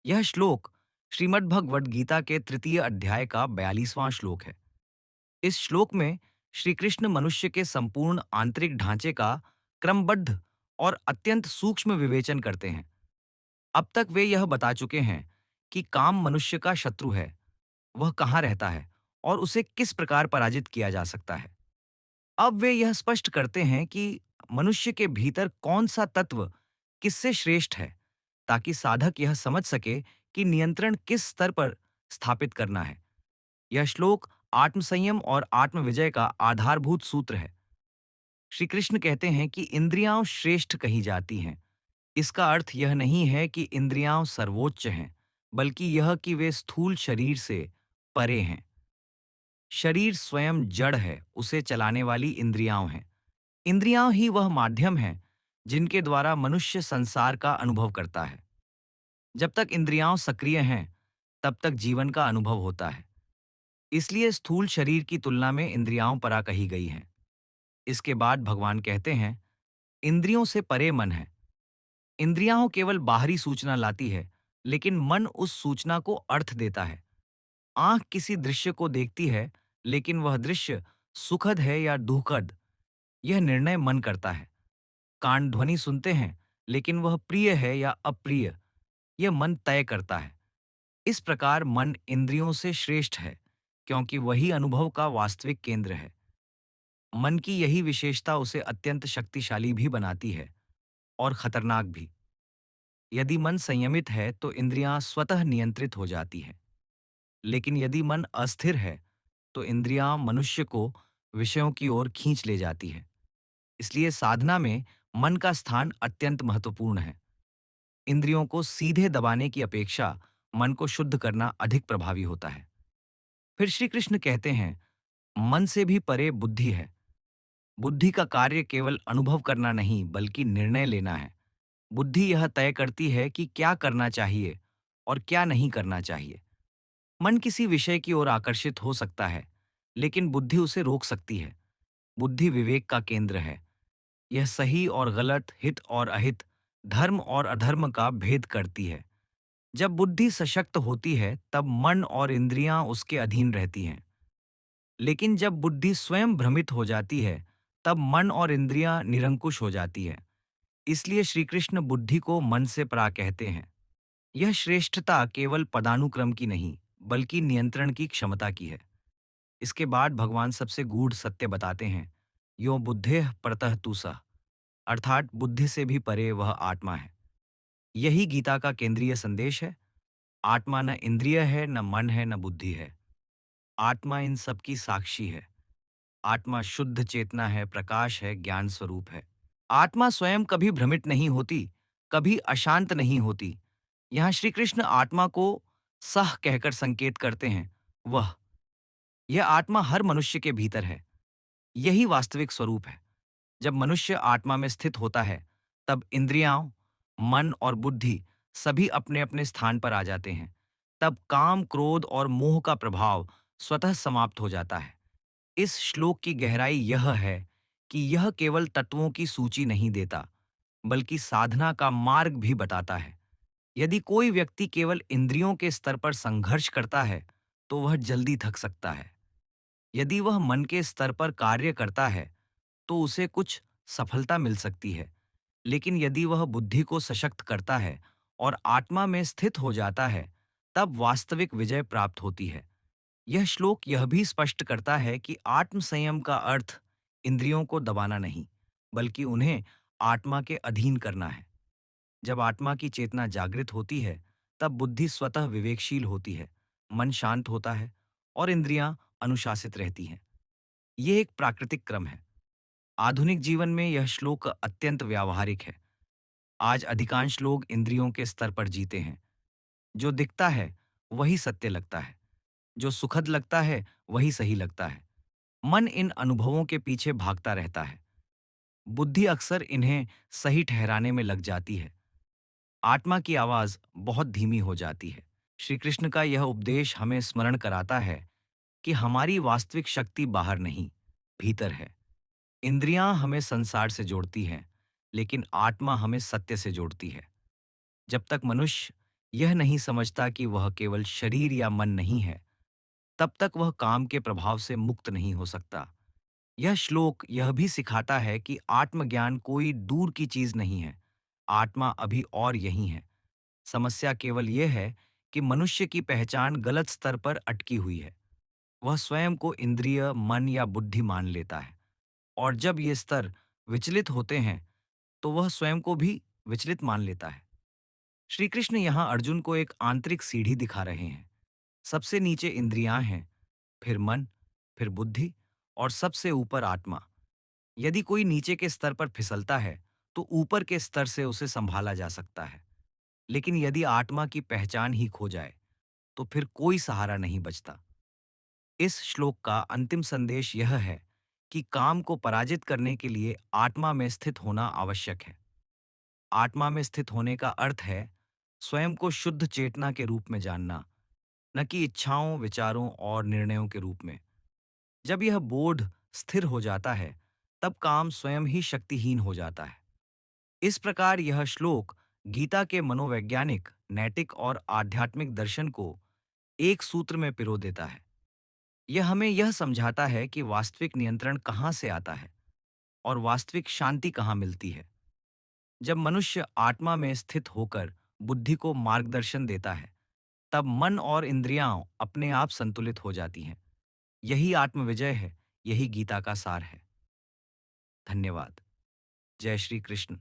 यह श्लोक श्रीमद् भगवद गीता के तृतीय अध्याय का 42वां श्लोक है। इस श्लोक में श्री कृष्ण मनुष्य के संपूर्ण आंतरिक ढांचे का क्रमबद्ध और अत्यंत सूक्ष्म विवेचन करते हैं। अब तक वे यह बता चुके हैं कि काम मनुष्य का शत्रु है, वह कहाँ रहता है और उसे किस प्रकार पराजित किया जा सकता है। अब वे यह स्पष्ट करते हैं कि मनुष्य के भीतर कौन सा तत्व किससे श्रेष्ठ है, ताकि साधक यह समझ सके कि नियंत्रण किस स्तर पर स्थापित करना है। यह श्लोक आत्मसंयम और आत्मविजय का आधारभूत सूत्र है। श्री कृष्ण कहते हैं कि इंद्रियां श्रेष्ठ कही जाती हैं। इसका अर्थ यह नहीं है कि इंद्रियां सर्वोच्च हैं, बल्कि यह कि वे स्थूल शरीर से परे हैं। शरीर स्वयं जड़ है, उसे चलाने वाली इंद्रियां हैं। इंद्रियां ही वह माध्यम हैं जिनके द्वारा मनुष्य संसार का अनुभव करता है। जब तक इंद्रियां सक्रिय हैं, तब तक जीवन का अनुभव होता है। इसलिए स्थूल शरीर की तुलना में इंद्रियां परा कही गई हैं। इसके बाद भगवान कहते हैं, इंद्रियों से परे मन है। इंद्रियां केवल बाहरी सूचना लाती है, लेकिन मन उस सूचना को अर्थ देता है। आंख किसी दृश्य को देखती है, लेकिन वह दृश्य सुखद है या दुखद, यह निर्णय मन करता है। कान ध्वनि सुनते हैं, लेकिन वह प्रिय है या अप्रिय, यह मन तय करता है। इस प्रकार मन इंद्रियों से श्रेष्ठ है, क्योंकि वही अनुभव का वास्तविक केंद्र है। मन की यही विशेषता उसे अत्यंत शक्तिशाली भी बनाती है और खतरनाक भी। यदि मन संयमित है तो इंद्रियां स्वतः नियंत्रित हो जाती हैं, लेकिन यदि मन अस्थिर है तो इंद्रियां मनुष्य को विषयों की ओर खींच ले जाती है। इसलिए साधना में मन का स्थान अत्यंत महत्वपूर्ण है। इंद्रियों को सीधे दबाने की अपेक्षा मन को शुद्ध करना अधिक प्रभावी होता है। फिर श्री कृष्ण कहते हैं, मन से भी परे बुद्धि है। बुद्धि का कार्य केवल अनुभव करना नहीं, बल्कि निर्णय लेना है। बुद्धि यह तय करती है कि क्या करना चाहिए और क्या नहीं करना चाहिए। मन किसी विषय की ओर आकर्षित हो सकता है, लेकिन बुद्धि उसे रोक सकती है। बुद्धि विवेक का केंद्र है। यह सही और गलत, हित और अहित, धर्म और अधर्म का भेद करती है। जब बुद्धि सशक्त होती है, तब मन और इंद्रियां उसके अधीन रहती हैं। लेकिन जब बुद्धि स्वयं भ्रमित हो जाती है, तब मन और इंद्रियां निरंकुश हो जाती है। इसलिए श्री कृष्ण बुद्धि को मन से परा कहते हैं। यह श्रेष्ठता केवल पदानुक्रम की नहीं, बल्कि नियंत्रण की क्षमता की है। इसके बाद भगवान सबसे गूढ़ सत्य बताते हैं, यो बुद्धेः परतः तु सः, अर्थात बुद्धि से भी परे वह आत्मा है। यही गीता का केंद्रीय संदेश है। आत्मा न इंद्रिय है, न मन है, न बुद्धि है। आत्मा इन सब की साक्षी है। आत्मा शुद्ध चेतना है, प्रकाश है, ज्ञान स्वरूप है। आत्मा स्वयं कभी भ्रमित नहीं होती, कभी अशांत नहीं होती। यहाँ श्री कृष्ण आत्मा को सह कहकर संकेत करते हैं। वह यह आत्मा हर मनुष्य के भीतर है। यही वास्तविक स्वरूप है। जब मनुष्य आत्मा में स्थित होता है, तब इंद्रियां, मन और बुद्धि सभी अपने अपने स्थान पर आ जाते हैं। तब काम, क्रोध और मोह का प्रभाव स्वतः समाप्त हो जाता है। इस श्लोक की गहराई यह है कि यह केवल तत्वों की सूची नहीं देता, बल्कि साधना का मार्ग भी बताता है। यदि कोई व्यक्ति केवल इंद्रियों के स्तर पर संघर्ष करता है, तो वह जल्दी थक सकता है। यदि वह मन के स्तर पर कार्य करता है, तो उसे कुछ सफलता मिल सकती है। लेकिन यदि वह बुद्धि को सशक्त करता है और आत्मा में स्थित हो जाता है, तब वास्तविक विजय प्राप्त होती है। यह श्लोक यह भी स्पष्ट करता है कि आत्म संयम का अर्थ इंद्रियों को दबाना नहीं, बल्कि उन्हें आत्मा के अधीन करना है। जब आत्मा की चेतना जागृत होती है, तब बुद्धि स्वतः विवेकशील होती है, मन शांत होता है और इंद्रियां अनुशासित रहती हैं। यह एक प्राकृतिक क्रम है। आधुनिक जीवन में यह श्लोक अत्यंत व्यावहारिक है। आज अधिकांश लोग इंद्रियों के स्तर पर जीते हैं। जो दिखता है वही सत्य लगता है, जो सुखद लगता है वही सही लगता है। मन इन अनुभवों के पीछे भागता रहता है। बुद्धि अक्सर इन्हें सही ठहराने में लग जाती है। आत्मा की आवाज बहुत धीमी हो जाती है। श्री कृष्ण का यह उपदेश हमें स्मरण कराता है कि हमारी वास्तविक शक्ति बाहर नहीं, भीतर है। इंद्रियां हमें संसार से जोड़ती हैं, लेकिन आत्मा हमें सत्य से जोड़ती है। जब तक मनुष्य यह नहीं समझता कि वह केवल शरीर या मन नहीं है, तब तक वह काम के प्रभाव से मुक्त नहीं हो सकता। यह श्लोक यह भी सिखाता है कि आत्मज्ञान कोई दूर की चीज नहीं है, आत्मा अभी और यही है। समस्या केवल यह है कि मनुष्य की पहचान गलत स्तर पर अटकी हुई है। वह स्वयं को इंद्रिय, मन या बुद्धि मान लेता है, और जब ये स्तर विचलित होते हैं, तो वह स्वयं को भी विचलित मान लेता है। श्री कृष्ण यहाँ अर्जुन को एक आंतरिक सीढ़ी दिखा रहे हैं। सबसे नीचे इंद्रियां हैं, फिर मन, फिर बुद्धि, और सबसे ऊपर आत्मा। यदि कोई नीचे के स्तर पर फिसलता है, तो ऊपर के स्तर से उसे संभाला जा सकता है। लेकिन यदि आत्मा की पहचान ही खो जाए, तो फिर कोई सहारा नहीं बचता। इस श्लोक का अंतिम संदेश यह है कि काम को पराजित करने के लिए आत्मा में स्थित होना आवश्यक है। आत्मा में स्थित होने का अर्थ है स्वयं को शुद्ध चेतना के रूप में जानना, न कि इच्छाओं, विचारों और निर्णयों के रूप में। जब यह बोध स्थिर हो जाता है, तब काम स्वयं ही शक्तिहीन हो जाता है। इस प्रकार यह श्लोक गीता के मनोवैज्ञानिक, नैतिक और आध्यात्मिक दर्शन को एक सूत्र में पिरो देता है। यह हमें यह समझाता है कि वास्तविक नियंत्रण कहाँ से आता है और वास्तविक शांति कहाँ मिलती है। जब मनुष्य आत्मा में स्थित होकर बुद्धि को मार्गदर्शन देता है, तब मन और इंद्रियां अपने आप संतुलित हो जाती हैं। यही आत्मविजय है, यही गीता का सार है। धन्यवाद। जय श्री कृष्ण।